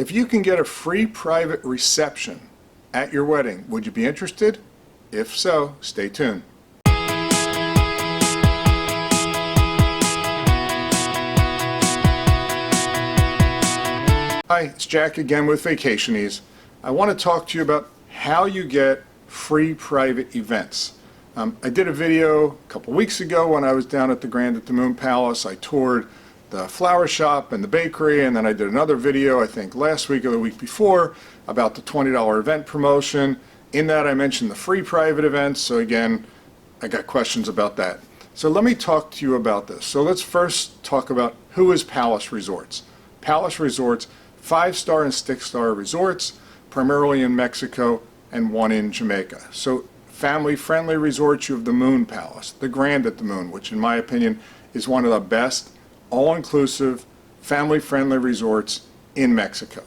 If you can get a free private reception at your wedding, would you be interested? If so, stay tuned. Hi, it's Jack again with Vacationese. I want to talk to you about how you get free private events. I did a video a couple weeks ago when I was down at the Grand at the Moon Palace. I toured the flower shop and the bakery, and then I did another video, I think last week or the week before, about the $20 event promotion. In that I mentioned the free private events, so again, I got questions about that. So let me talk to you about this. So let's first talk about who is Palace Resorts. Palace Resorts, 5-star and 6-star resorts, primarily in Mexico and one in Jamaica. So family-friendly resorts, you have the Moon Palace, the Grand at the Moon, which in my opinion is one of the best all-inclusive, family-friendly resorts in Mexico.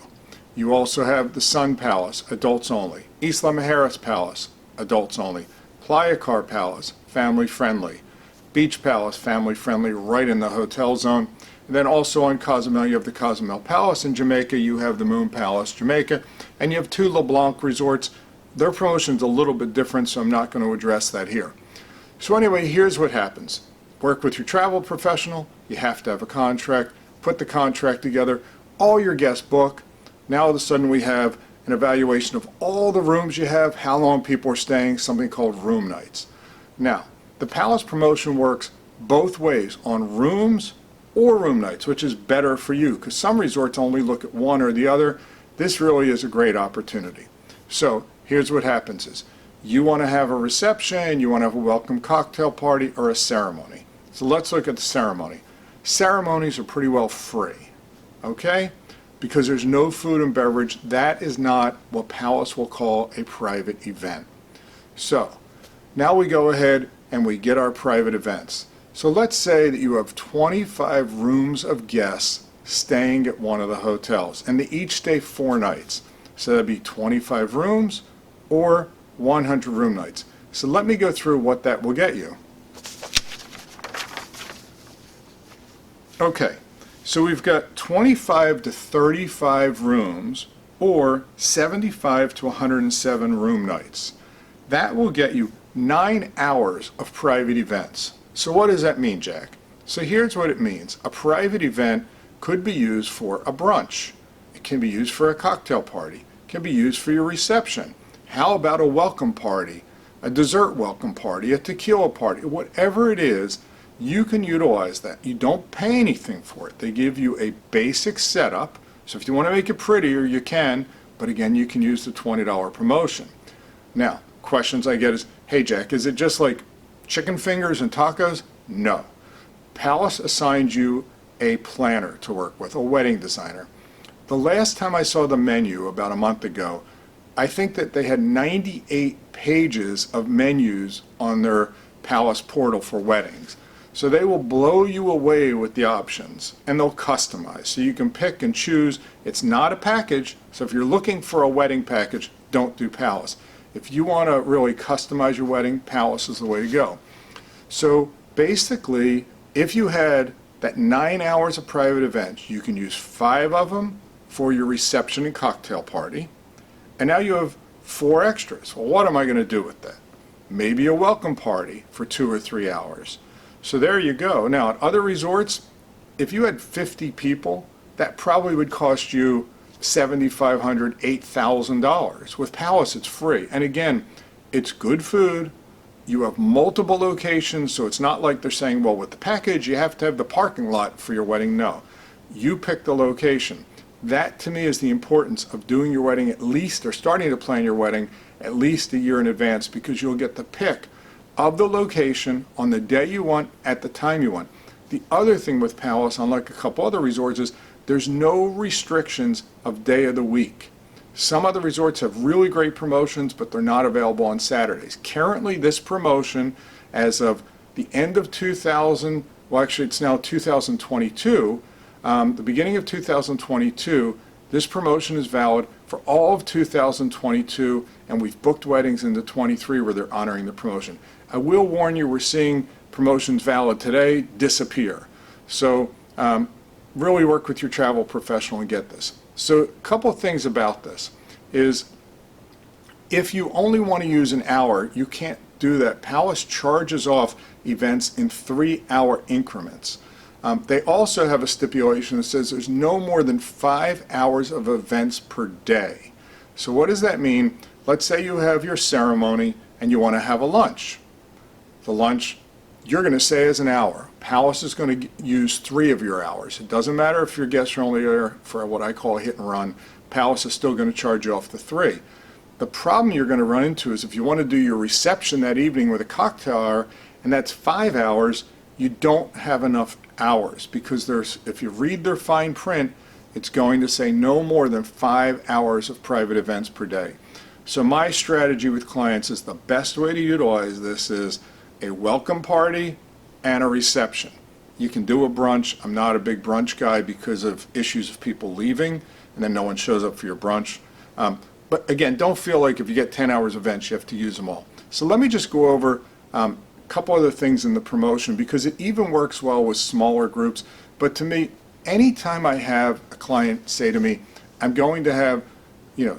You also have the Sun Palace, adults only. Isla Mujeres Palace, adults only. Playa Car Palace, family-friendly. Beach Palace, family-friendly, right in the hotel zone. And then also on Cozumel, you have the Cozumel Palace. In Jamaica, you have the Moon Palace, Jamaica. And you have 2 LeBlanc resorts. Their promotion's a little bit different, so I'm not going to address that here. So anyway, here's what happens. Work with your travel professional. You have to have a contract. Put the contract together. All your guests book. Now all of a sudden we have an evaluation of all the rooms you have, how long people are staying, something called room nights. Now, the Palace promotion works both ways, on rooms or room nights, which is better for you, because some resorts only look at one or the other. This really is a great opportunity. So here's what happens is, you want to have a reception, you want to have a welcome cocktail party, or a ceremony. So let's look at the ceremony. Ceremonies are pretty well free, okay? Because there's no food and beverage. That is not what Palace will call a private event. So now we go ahead and we get our private events. So let's say that you have 25 rooms of guests staying at one of the hotels, and they each stay 4 nights. So that'd be 25 rooms or 100 room nights. So let me go through what that will get you. Okay, so we've got 25 to 35 rooms or 75 to 107 room nights. That will get you 9 hours of private events. So what does that mean, Jack? So here's what it means. A private event could be used for a brunch. It can be used for a cocktail party. It can be used for your reception. How about a welcome party, a dessert welcome party, a tequila party, whatever it is, you can utilize that. You don't pay anything for it. They give you a basic setup. So if you want to make it prettier, you can, but again, you can use the $20 promotion. Now, questions I get is, hey Jack, is it just like chicken fingers and tacos? No. Palace assigned you a planner to work with, a wedding designer. The last time I saw the menu about a month ago, I think that they had 98 pages of menus on their Palace portal for weddings. So they will blow you away with the options, and they'll customize. So you can pick and choose. It's not a package, so if you're looking for a wedding package, don't do Palace. If you want to really customize your wedding, Palace is the way to go. So basically, if you had that 9 hours of private events, you can use 5 of them for your reception and cocktail party, and now you have 4 extras. Well, what am I going to do with that? Maybe a welcome party for 2 or 3 hours. So there you go. Now at other resorts, if you had 50 people, that probably would cost you $7,500, $8,000. With Palace, it's free. And again, it's good food. You have multiple locations, so it's not like they're saying, well, with the package, you have to have the parking lot for your wedding. No. You pick the location. That, to me, is the importance of doing your wedding at least, or starting to plan your wedding at least a year in advance, because you'll get the pick of the location on the day you want, at the time you want. The other thing with Palace, unlike a couple other resorts, is there's no restrictions of day of the week. Some other resorts have really great promotions, but they're not available on Saturdays. Currently, this promotion, as of the end of 2000, well actually it's now 2022, the beginning of 2022, this promotion is valid for all of 2022, and we've booked weddings into 23 where they're honoring the promotion. I will warn you, we're seeing promotions valid today disappear. So really work with your travel professional and get this. So a couple of things about this is if you only want to use an hour, you can't do that. Palace charges off events in 3-hour increments. They also have a stipulation that says there's no more than 5 hours of events per day. So what does that mean? Let's say you have your ceremony and you want to have a lunch. The lunch, you're going to say is an hour. Palace is going to use 3 of your hours. It doesn't matter if your guests are only there for what I call a hit and run. Palace is still going to charge you off the 3. The problem you're going to run into is if you want to do your reception that evening with a cocktail hour, and that's 5 hours, you don't have enough hours because if you read their fine print, it's going to say no more than 5 hours of private events per day. So my strategy with clients is the best way to utilize this is a welcome party and a reception. You can do a brunch. I'm not a big brunch guy because of issues of people leaving and then no one shows up for your brunch. But again, don't feel like if you get 10 hours events, you have to use them all. So let me just go over a couple other things in the promotion because it even works well with smaller groups. But to me, anytime I have a client say to me, I'm going to have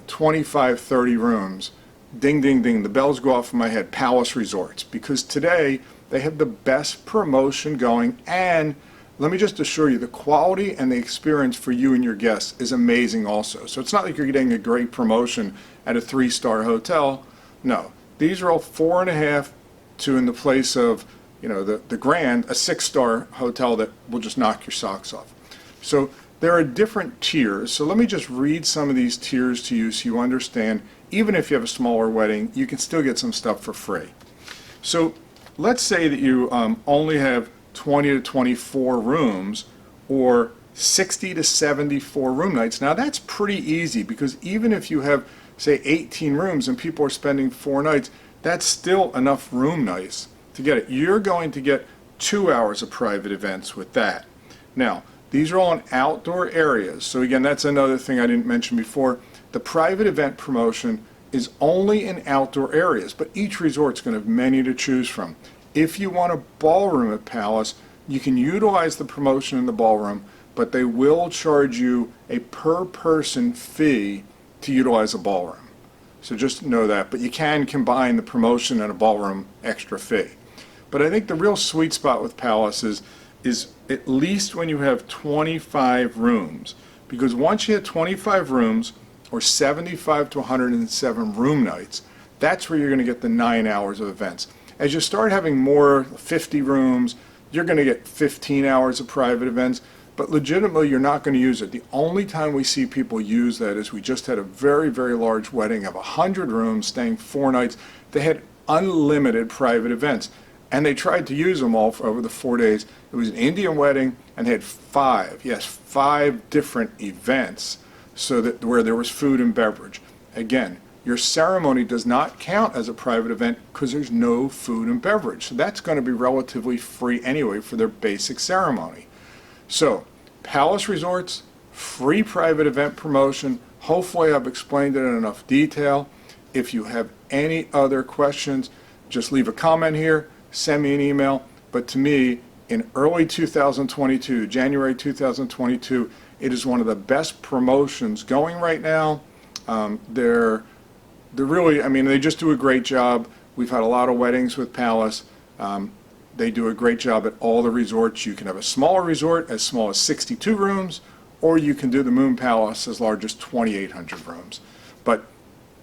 25, 30 rooms, ding, ding, ding, the bells go off in my head, Palace Resorts, because today they have the best promotion going, and let me just assure you, the quality and the experience for you and your guests is amazing also. So it's not like you're getting a great promotion at a 3-star hotel. No, these are all 4.5 to, in the place of, the Grand, a 6-star hotel that will just knock your socks off. So there are different tiers. So let me just read some of these tiers to you so you understand, even if you have a smaller wedding, you can still get some stuff for free. So let's say that you only have 20 to 24 rooms or 60 to 74 room nights. Now that's pretty easy because even if you have, say, 18 rooms and people are spending 4 nights, that's still enough room nights to get it. You're going to get 2 hours of private events with that. Now, these are all in outdoor areas. So again, that's another thing I didn't mention before. The private event promotion is only in outdoor areas, but each resort's going to have many to choose from. If you want a ballroom at Palace, you can utilize the promotion in the ballroom, but they will charge you a per person fee to utilize a ballroom. So just know that, but you can combine the promotion and a ballroom extra fee. But I think the real sweet spot with Palace is at least when you have 25 rooms, because once you hit 25 rooms or 75 to 107 room nights, that's where you're going to get the 9 hours of events. As you start having more, 50 rooms, you're going to get 15 hours of private events, but legitimately you're not going to use it. The only time we see people use that is we just had a very, very large wedding of 100 rooms staying 4 nights. They had unlimited private events, and they tried to use them all for over the 4 days. It was an Indian wedding, and they had 5 different events so that where there was food and beverage. Again, your ceremony does not count as a private event because there's no food and beverage. So that's going to be relatively free anyway for their basic ceremony. So, Palace Resorts, free private event promotion. Hopefully I've explained it in enough detail. If you have any other questions, just leave a comment here, send me an email. But to me, in early 2022, January 2022, it is one of the best promotions going right now. They're really, they just do a great job. We've had a lot of weddings with Palace. They do a great job at all the resorts. You can have a smaller resort as small as 62 rooms, or you can do the Moon Palace as large as 2,800 rooms. But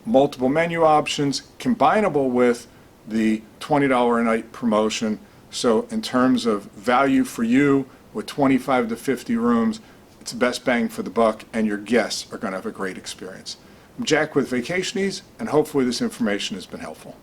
multiple menu options, combinable with the $20 a night promotion. So in terms of value for you, with 25 to 50 rooms, it's the best bang for the buck, and your guests are going to have a great experience. I'm Jack with Vacation Ease, and hopefully this information has been helpful.